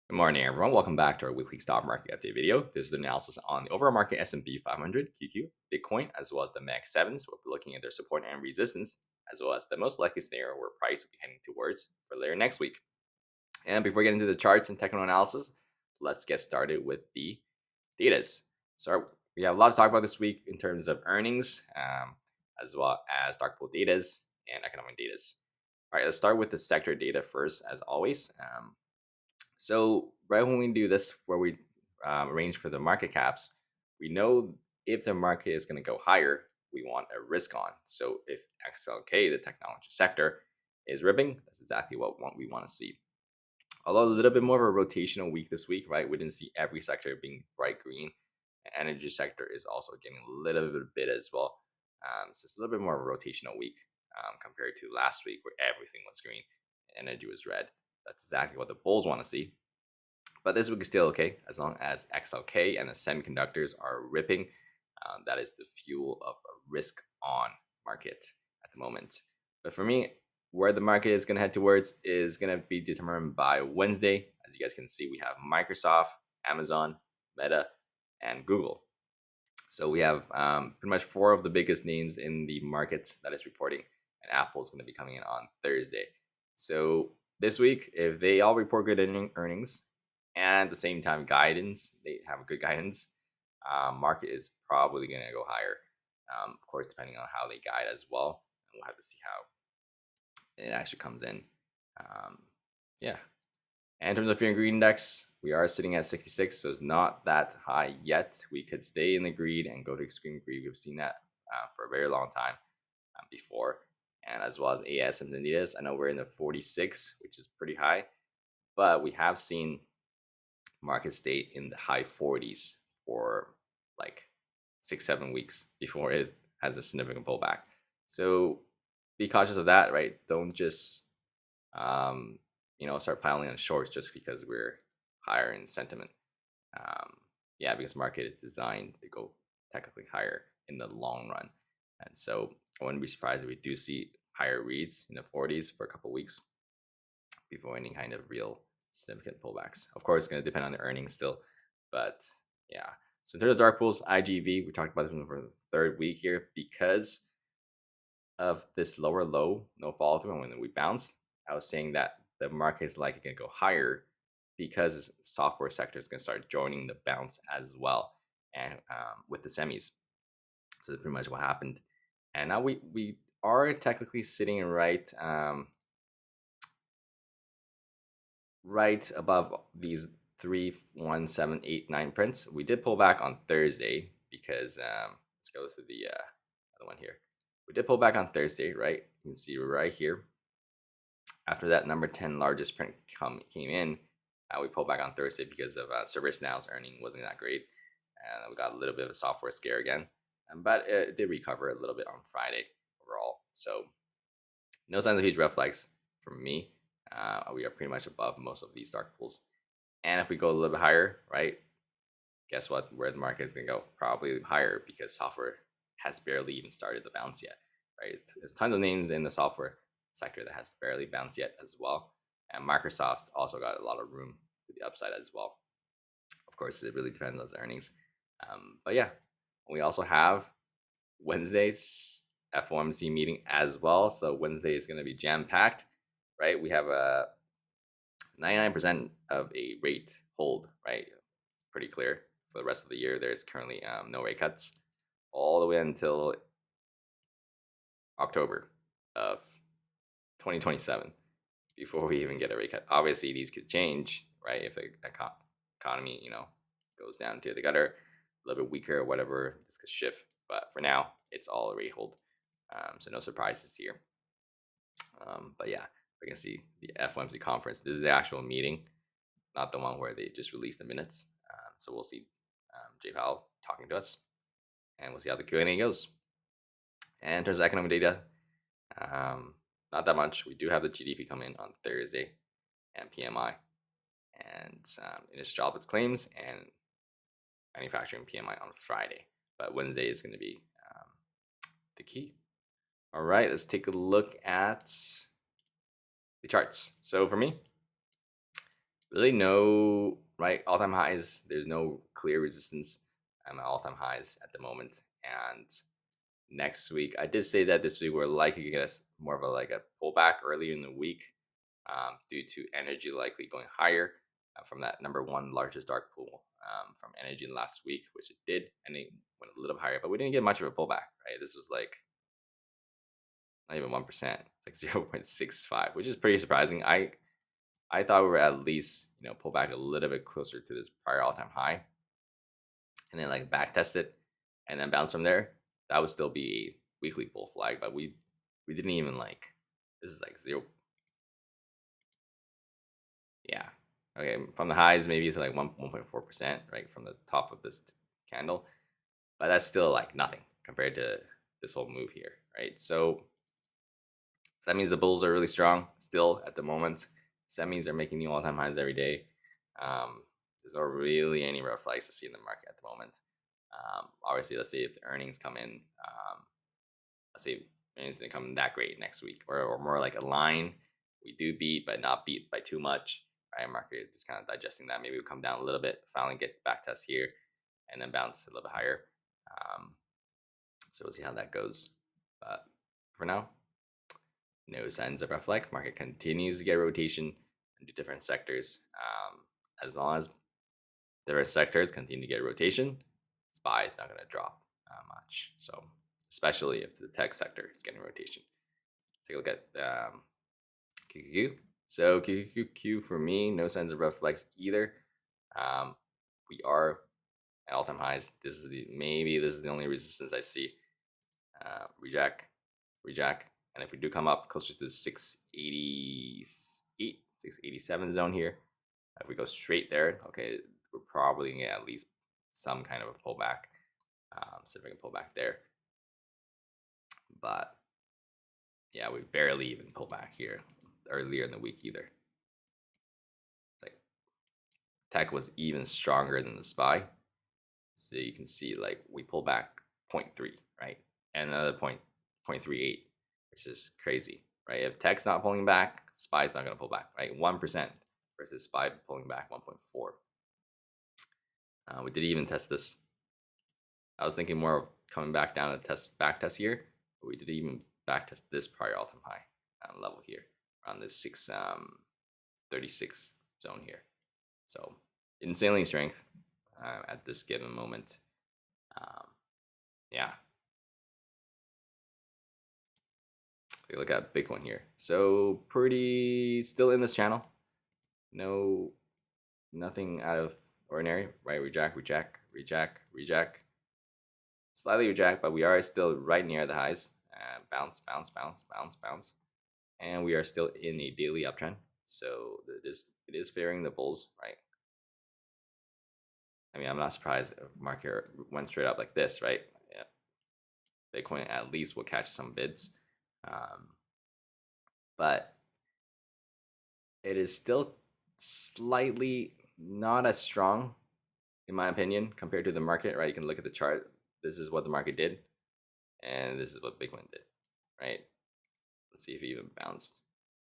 Good morning, everyone. Welcome back to our weekly stock market update video. This is the analysis on the overall market S&P 500, QQ, Bitcoin, as well as the Mag 7s. We'll be looking at their support and resistance, as well as the most likely scenario where price will be heading towards for later next week. And before getting into the charts and technical analysis, let's get started with the datas. So we have a lot to talk about this week in terms of earnings, as well as dark pool datas and economic datas. All right, let's start with the sector data first, as always. So right when we do this, where we arrange for the market caps, we know if the market is going to go higher, we want a risk on. So if XLK, the technology sector, is ripping, that's exactly what we want to see. Although a little bit more of a rotational week this week, right? We didn't see every sector being bright green. Energy sector is also getting a little bit as well. So it's a little bit more of a rotational week compared to last week where everything was green and energy was red. That's exactly what the bulls want to see. But this week is still okay as long as XLK and the semiconductors are ripping. That is the fuel of a risk on market at the moment. But for me, where the market is going to head towards is going to be determined by Wednesday. As you guys can see, we have Microsoft, Amazon, Meta, and Google. So we have pretty much four of the biggest names in the markets that is reporting, and Apple is going to be coming in on Thursday. So this week, if they all report good earnings and at the same time guidance, they have good guidance, market is probably going to go higher. Of course, depending on how they guide as well, and we'll have to see how it actually comes in. Yeah. And in terms of fear and greed index, we are sitting at 66, so it's not that high yet. We could stay in the greed and go to extreme greed. We've seen that for a very long time before, and as well as AS and Nvidia's. I know we're in the 46, which is pretty high, but we have seen market stay in the high 40s for like 6-7 weeks before it has a significant pullback. So be cautious of that, right? Don't just start piling on shorts just because we're higher in sentiment. Yeah, because market is designed to go technically higher in the long run, and so I wouldn't be surprised if we do see higher reads in the 40s for a couple weeks before any kind of real significant pullbacks. Of course, it's going to depend on the earnings still, but yeah. So in terms of dark pools, IGV, we talked about this for the third week here because of this lower low, no follow through, and when we bounce, I was saying that the market is likely going to go higher because software sector is going to start joining the bounce as well, and with the semis. So that's pretty much what happened. And now we are technically sitting right above these 3, 1, 7, 8, 9 prints. We did pull back on Thursday because let's go through the other one here. We did pull back on Thursday, right? You can see right here. After that number 10 largest print came in, we pulled back on Thursday because of ServiceNow's earning wasn't that great, and we got a little bit of a software scare again. But it did recover a little bit on Friday overall. So no signs of huge red flags from me. We are pretty much above most of these dark pools. And if we go a little bit higher, right? Guess what? Where the market is going to go? Probably higher because software has barely even started the bounce yet, right? There's tons of names in the software sector that has barely bounced yet as well. And Microsoft's also got a lot of room to the upside as well. Of course, it really depends on its earnings. But yeah, we also have Wednesday's FOMC meeting as well. So Wednesday is going to be jam packed, right? We have a 99% of a rate hold, right? Pretty clear for the rest of the year. There's currently no rate cuts all the way until October of 2027 before we even get a rate cut. Obviously, these could change, right? If the economy, goes down to the gutter, a little bit weaker or whatever, this could shift. But for now, it's all a rate hold. So no surprises here. But yeah, we can see the FOMC conference. This is the actual meeting, not the one where they just released the minutes. So we'll see Jay Powell talking to us, and we'll see how the Q&A goes. And in terms of economic data, not that much. We do have the GDP come in on Thursday and PMI, and initial jobless claims and manufacturing PMI on Friday. But Wednesday is going to be the key. All right, let's take a look at the charts. So for me, Really no right all-time highs. There's no clear resistance at all-time highs at the moment. And next week, I did say that this week we're likely to get more of a like a pullback earlier in the week, due to energy likely going higher from that number one largest dark pool from energy last week, which it did, and it went a little higher, but we didn't get much of a pullback. Right, this was like not even 1%. It's like 0.65, which is pretty surprising. I thought we were at least pull back a little bit closer to this prior all time high, and then like back test it, and then bounce from there. That would still be a weekly bull flag, but we didn't even like. This is like zero. Yeah. Okay. From the highs, maybe to like 1.4%, right from the top of this candle, but that's still like nothing compared to this whole move here, right? So that means the bulls are really strong still at the moment. Semis are making new all-time highs every day. There's not really any red flags to see in the market at the moment. Obviously, let's say if the earnings come in, let's say earnings didn't come in that great next week, or more like a line, we do beat, but not beat by too much. Right, market just kind of digesting that. Maybe we'll come down a little bit, finally get back test here, and then bounce a little bit higher. Um, so we'll see how that goes. But for now, no signs of reflect. Market continues to get rotation into different sectors. As long as different sectors continue to get rotation, SPY is not going to drop much. So, especially if the tech sector is getting rotation. Take a look at QQQ. So QQQ for me, no signs of reflex either. Um, we are at all-time highs. This is the only resistance I see. Reject, reject. And if we do come up closer to the 688, 687 zone here, if we go straight there, okay, we're probably gonna get at least some kind of a pullback. So if we can pull back there. But yeah, we barely even pull back here earlier in the week either. It's like tech was even stronger than the SPY. So you can see like we pull back zero point 0.3, right? And another 0.38, which is crazy, right? If tech's not pulling back, SPY's not going to pull back, right? 1% versus SPY pulling back 1.4. We did even test this. I was thinking more of coming back down to back test here, but we did even back test this prior all-time high level here around this 636 zone here. So insanely strength at this given moment. Yeah. Take a look at Bitcoin here. So pretty still in this channel. No, nothing out of ordinary, right? Reject, reject, reject, reject. Slightly reject, but we are still right near the highs. Bounce, bounce, bounce, bounce, bounce. And we are still in a daily uptrend. So it is favoring the bulls, right? I mean, I'm not surprised if market went straight up like this, right? Yeah. Bitcoin at least will catch some bids. But it is still slightly not as strong, in my opinion, compared to the market, right? You can look at the chart. This is what the market did, and this is what Bitcoin did, right? Let's see if it even bounced.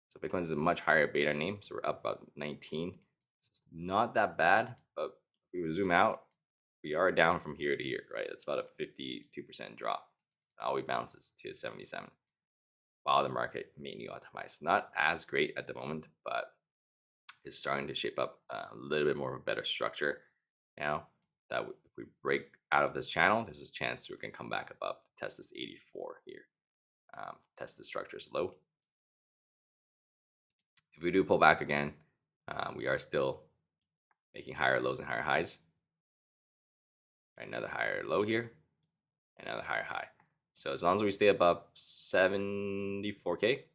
So Bitcoin is a much higher beta name, so we're up about 19. It's not that bad, but if we zoom out, we are down from here to here, right? That's about a 52% drop. All we bounce is to 77, while the market made new optimized. Not as great at the moment, but is starting to shape up a little bit more of a better structure now. That if we break out of this channel, there's a chance we can come back above, test this 84 here, test the structure's low. If we do pull back again, we are still making higher lows and higher highs. Right, another higher low here, another higher high. So as long as we stay above 74K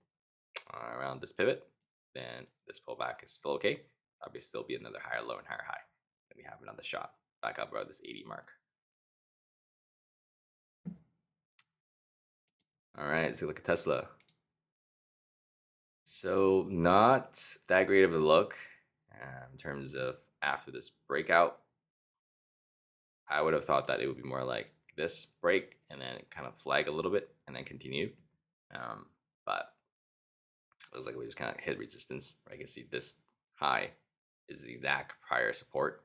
around this pivot, then this pullback is still okay. Probably still be another higher low and higher high. Then we have another shot back up around this 80 mark. All right, let's look at Tesla. So not that great of a look in terms of after this breakout. I would have thought that it would be more like this break and then kind of flag a little bit and then continue. But it looks like we just kind of hit resistance. I can see this high is the exact prior support,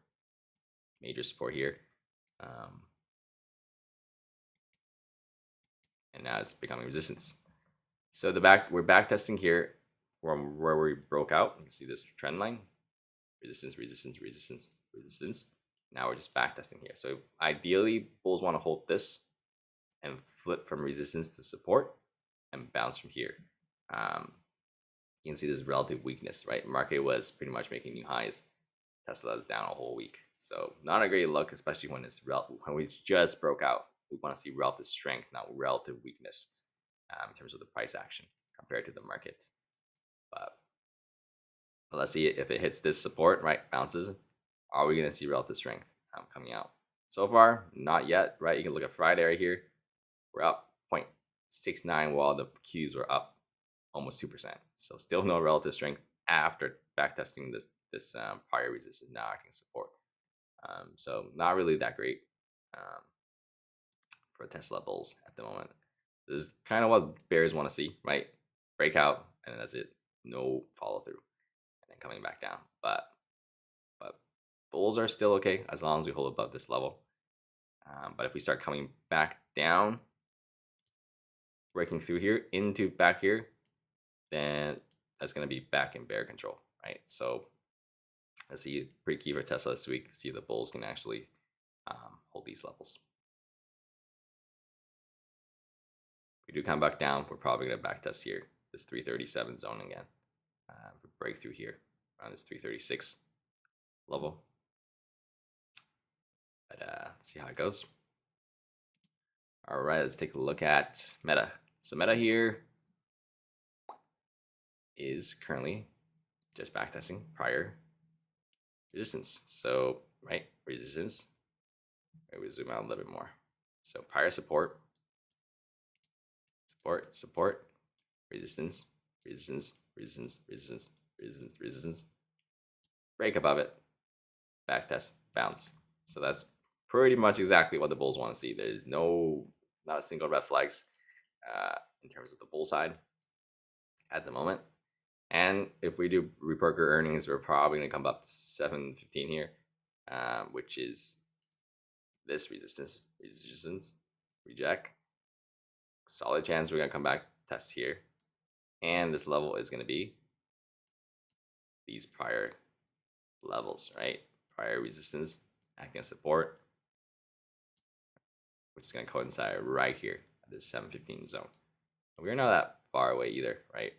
major support here. And now it's becoming resistance. So we're back testing here from where we broke out. You can see this trend line, resistance, resistance, resistance, resistance. Now we're just back testing here. So ideally, bulls want to hold this and flip from resistance to support and bounce from here. You can see this relative weakness, right? Market was pretty much making new highs. Tesla is down a whole week, so not a great look, especially when when we just broke out. We want to see relative strength, not relative weakness, in terms of the price action compared to the market. But let's see if it hits this support, right? Bounces. Are we going to see relative strength coming out? So far, not yet, right? You can look at Friday right here. We're up 0.69 while the Qs were up almost 2%. So still no relative strength after backtesting this prior resistance now acting support. So not really that great for Tesla bulls at the moment. This is kind of what bears want to see, right? Breakout, and then that's it. No follow through, and then coming back down. But bulls are still okay as long as we hold above this level. But if we start coming back down, breaking through here into back here, then that's going to be back in bear control, right? So let's see, pretty key for Tesla this week. See if the bulls can actually hold these levels. If we do come back down, we're probably going to back test here, this 337 zone again. Breakthrough here around this 336 level. But let's see how it goes. All right, let's take a look at Meta. So Meta here is currently just backtesting prior resistance. So, right, resistance. Maybe we zoom out a little bit more. So prior support, support, support, resistance, resistance, resistance, resistance, resistance, resistance. Break above it, back test, bounce. So that's pretty much exactly what the bulls want to see. There's not a single red flags in terms of the bull side at the moment. And if we do report earnings, we're probably going to come up to 715 here, which is this resistance, reject. Solid chance we're going to come back, test here. And this level is going to be these prior levels, right? Prior resistance, acting as support, which is going to coincide right here at this 715 zone. We're not that far away either, right?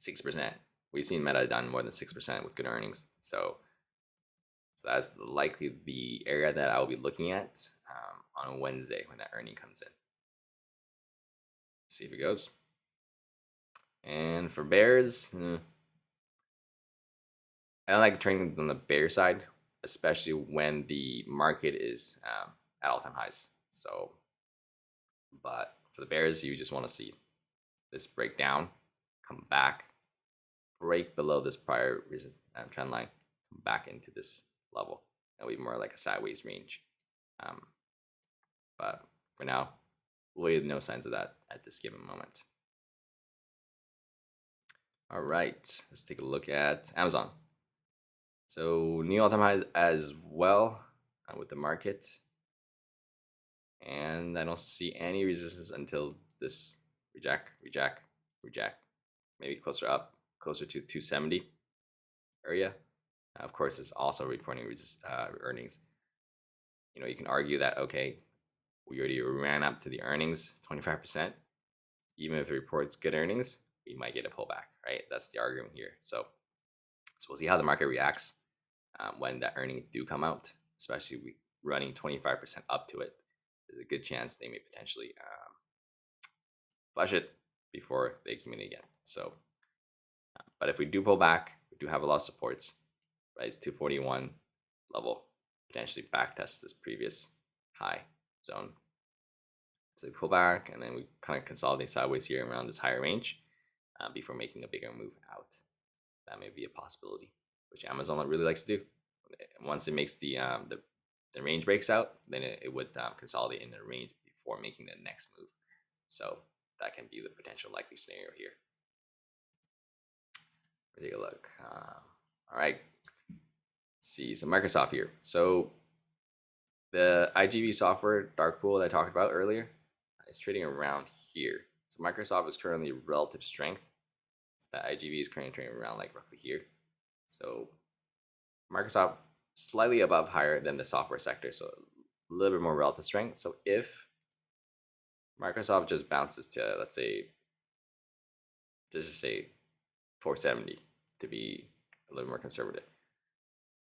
6%. We've seen Meta done more than 6% with good earnings. So that's likely the area that I'll be looking at on Wednesday when that earning comes in. See if it goes. And for bears, I don't like trading on the bear side, especially when the market is at all-time highs. So, but for the bears, you just want to see this breakdown, come back, break below this prior trend line, come back into this level. That'll be more like a sideways range. But for now, we have no signs of that at this given moment. All right, let's take a look at Amazon. So new all-time highs as well with the market. And I don't see any resistance until this reject, reject, reject. Maybe closer up, closer to 270 area. Of course, it's also reporting earnings. You know, you can argue that, okay, we already ran up to the earnings 25%. Even if it reports good earnings, we might get a pullback, right? That's the argument here. So we'll see how the market reacts when that earnings do come out, especially running 25% up to it. There's a good chance they may potentially flush it before they come in again. So, but if we do pull back, we do have a lot of supports, right? It's 241 level, potentially back test this previous high zone. So we pull back and then we kind of consolidate sideways here around this higher range before making a bigger move out. That may be a possibility, which Amazon really likes to do. Once it makes the range breaks out, then it would consolidate in the range before making the next move. So that can be the potential likely scenario here. Take a look. All right, see, so Microsoft here. So the IGV software dark pool that I talked about earlier is trading around here. So Microsoft is currently relative strength. So that IGV is currently trading around like roughly here. So Microsoft slightly above higher than the software sector, so a little bit more relative strength. So if Microsoft just bounces to, let's say, just say 470 to be a little more conservative,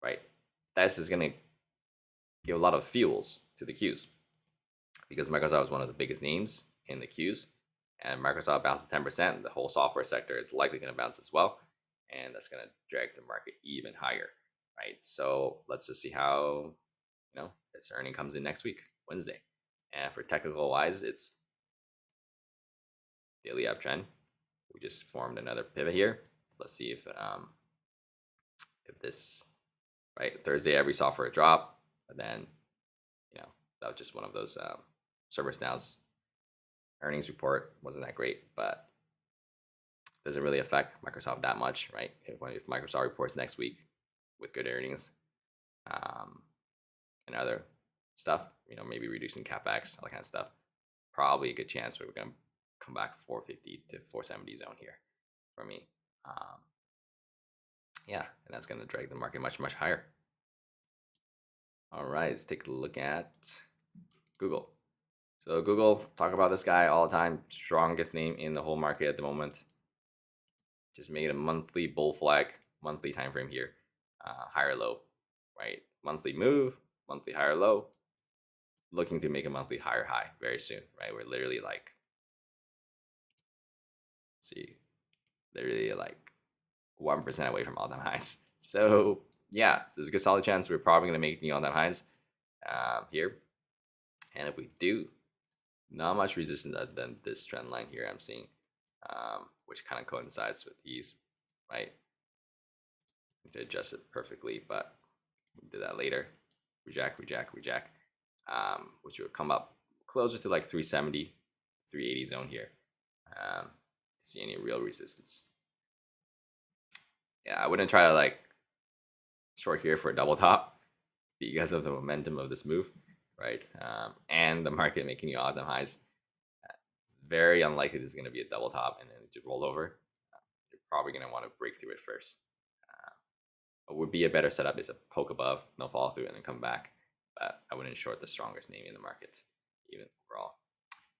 right? This is going to give a lot of fuels to the queues because Microsoft is one of the biggest names in the queues, and Microsoft bounces 10%. The whole software sector is likely going to bounce as well, and that's going to drag the market even higher, right? So let's just see how its earning comes in next week, Wednesday. And for technical wise, it's daily uptrend. We just formed another pivot here. So let's see if this right Thursday every software drop, but then that was just one of those ServiceNow's earnings report wasn't that great, but doesn't really affect Microsoft that much, right? If Microsoft reports next week with good earnings um, and other stuff, maybe reducing capex, all that kind of stuff, probably a good chance we're going to come back 450 to 470 zone here for me. Yeah, and that's going to drag the market much, much higher. All right, let's take a look at Google. So Google, talk about this guy all the time, strongest name in the whole market at the moment. Just made a monthly bull flag, monthly time frame here, higher low, right? Monthly move, monthly higher low, looking to make a monthly higher high very soon, right? We're literally like, literally like 1% away from all-time highs. So yeah, so there's a good solid chance we're probably going to make new all-time highs here. And if we do, not much resistance other than this trend line here I'm seeing, which kind of coincides with these, right? To adjust it perfectly, but we'll do that later. Reject, reject, reject, which would come up closer to like 370, 380 zone here to see any real resistance. Yeah, I wouldn't try to like short here for a double top because of the momentum of this move, right? And the market making new all-time highs. It's very unlikely there's going to be a double top and then it just roll over. You're probably going to want to break through it first. What would be a better setup is a poke above, no follow through, and then come back. But I wouldn't short the strongest name in the market, even overall.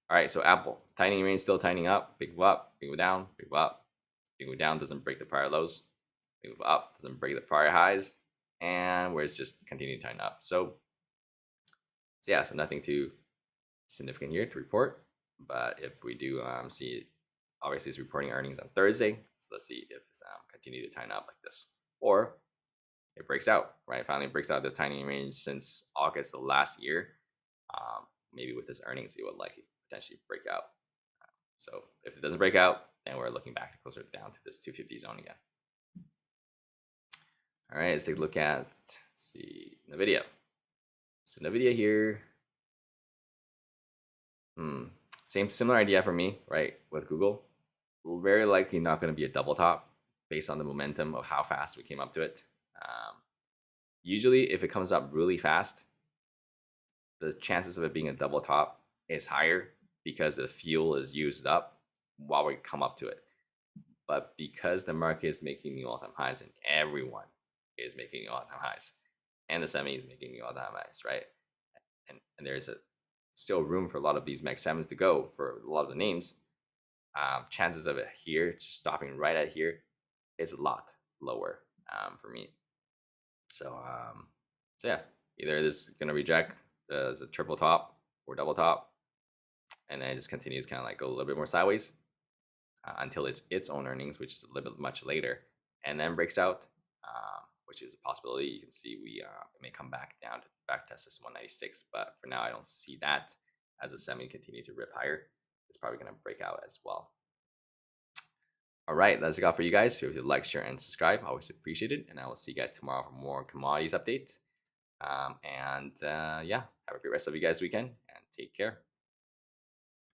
All right, so Apple, tightening range, still tightening up. Big move up, big move down, big move up. Big move down doesn't break the prior lows. Big move up doesn't break the prior highs. And where it's just continuing to tighten up. So yeah, so nothing too significant here to report. But if we do see it, obviously it's reporting earnings on Thursday. So let's see if it's continue to tighten up like this. Or it breaks out, right? Finally breaks out this tiny range since August of last year. Maybe with this earnings, it would likely potentially break out. So if it doesn't break out, then we're looking back closer down to this 250 zone again. All right, let's take a look at, see, Nvidia. So Nvidia here, similar idea for me, right? With Google, very likely not going to be a double top based on the momentum of how fast we came up to it. Usually, if it comes up really fast, the chances of it being a double top is higher because the fuel is used up while we come up to it. But because the market is making new all-time highs and everyone is making new all-time highs, and the semi is making new all-time highs, right? And there's still room for a lot of these Mag 7s to go for a lot of the names. Chances of it here, just stopping right at here, is a lot lower for me. So yeah, either this is gonna reject as a triple top or double top, and then it just continues kind of like go a little bit more sideways until it's its own earnings, which is a little bit much later, and then breaks out, which is a possibility. You can see we it may come back down to back test this 196, but for now I don't see that. As the semi continue to rip higher, it's probably going to break out as well. All right, that's it all for you guys. If you like, share, and subscribe, I always appreciate it. And I will see you guys tomorrow for more commodities updates. Yeah, have a great rest of you guys' weekend and take care.